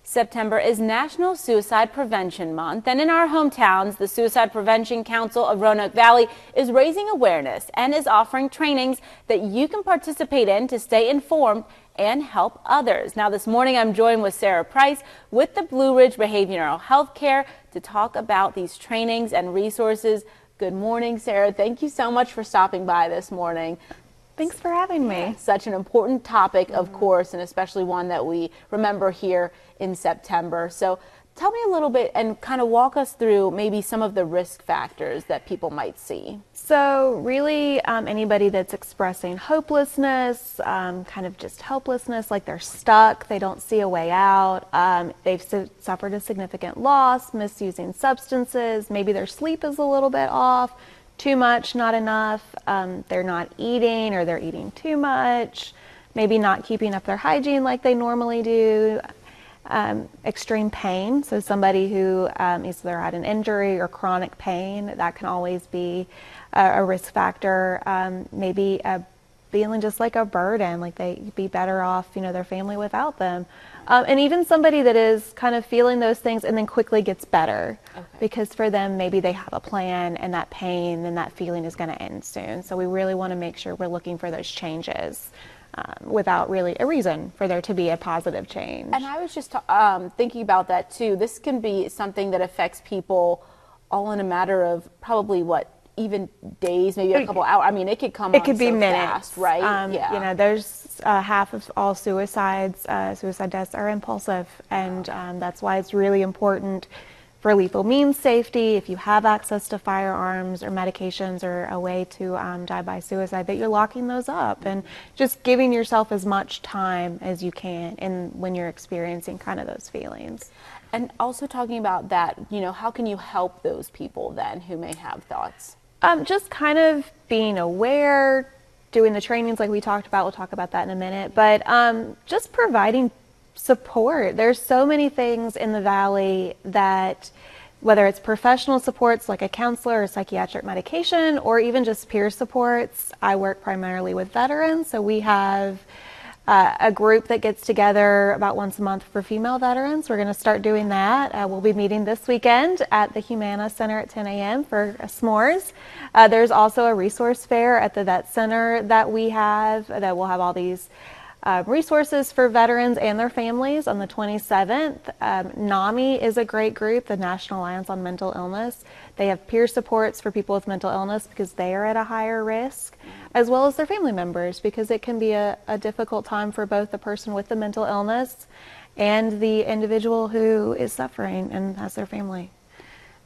September is National Suicide Prevention Month, and in our hometowns, the Suicide Prevention Council of Roanoke Valley is raising awareness and is offering trainings that you can participate in to stay informed and help others. Now, this morning, I'm joined with Sarah Price with the Blue Ridge Behavioral Health Care to talk about these trainings and resources. Good morning, Sarah. Thank you so much for stopping by this morning. Thanks for having me. Such an important topic, of course, and especially one that we remember here in September. So tell me a little bit and kind of walk us through maybe some of the risk factors that people might see. So really anybody that's expressing hopelessness, kind of just helplessness, like they're stuck, they don't see a way out, they've suffered a significant loss, misusing substances, maybe their sleep is a little bit off, too much, not enough, they're not eating or they're eating too much, maybe not keeping up their hygiene like they normally do, extreme pain. So somebody who either had an injury or chronic pain, that can always be a risk factor. Maybe feeling just like a burden, like they'd be better off, their family without them. And even somebody that is kind of feeling those things and then quickly gets better, because for them, maybe they have a plan and that pain and that feeling is going to end soon. So we really want to make sure we're looking for those changes without really a reason for there to be a positive change. And I was just thinking about that too. This can be something that affects people all in a matter of probably even days, maybe a couple hours. I mean, it could come. It could be so minutes, fast, right? Yeah. There's half of all suicide deaths are impulsive, and that's why it's really important for lethal means safety. If you have access to firearms or medications or a way to die by suicide, that you're locking those up and just giving yourself as much time as you can, and when you're experiencing kind of those feelings. And also talking about that, how can you help those people then who may have thoughts? Just kind of being aware, doing the trainings like we talked about. We'll talk about that in a minute. But just providing support. There's so many things in the Valley that, whether it's professional supports like a counselor or psychiatric medication, or even just peer supports. I work primarily with veterans, so we have a group that gets together about once a month for female veterans. We're going to start doing that. We'll be meeting this weekend at the Humana Center at 10 a.m. for s'mores. There's also a resource fair at the Vet Center that we have, that will have all these resources for veterans and their families on the 27th. NAMI is a great group, the National Alliance on Mental Illness. They have peer supports for people with mental illness because they are at a higher risk, as well as their family members, because it can be a difficult time for both the person with the mental illness and the individual who is suffering and has their family.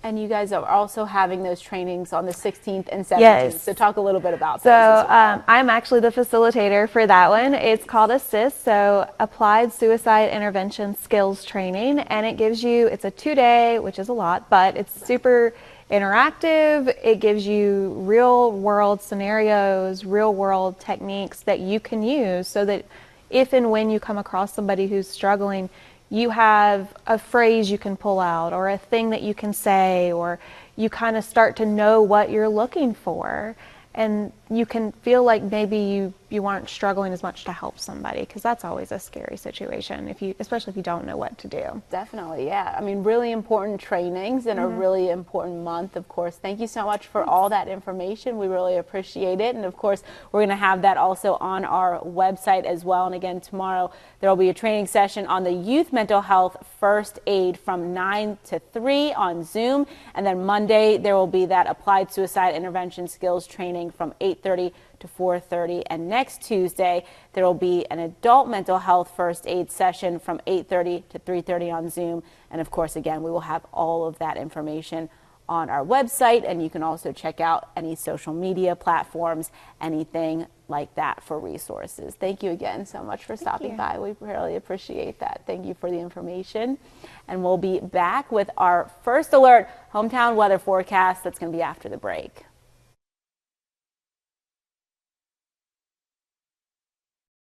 And you guys are also having those trainings on the 16th and 17th. Yes. So talk a little bit about so, those as well. I'm actually the facilitator for that one. It's called ASSIST, so Applied Suicide Intervention Skills Training. And it gives you, it's a 2-day, which is a lot, but it's super interactive. It gives you real world scenarios, real world techniques that you can use, so that if and when you come across somebody who's struggling, you have a phrase you can pull out, or a thing that you can say, or you kind of start to know what you're looking for. And you can feel like maybe you aren't struggling as much to help somebody, because that's always a scary situation, especially if you don't know what to do. Definitely, yeah. I mean, really important trainings and a really important month, of course. Thank you so much for all that information. We really appreciate it. And of course, we're going to have that also on our website as well. And again, tomorrow there will be a training session on the youth mental health first aid from 9 to 3 on Zoom. And then Monday, there will be that applied suicide intervention skills training from 8:30 to 4:30, and next Tuesday there will be an adult mental health first aid session from 8:30 to 3:30 on Zoom. And of course, again, we will have all of that information on our website, and you can also check out any social media platforms, anything like that, for resources. Thank you again so much for stopping by. We really appreciate that. Thank you for the information. And we'll be back with our first alert hometown weather forecast. That's going to be after the break.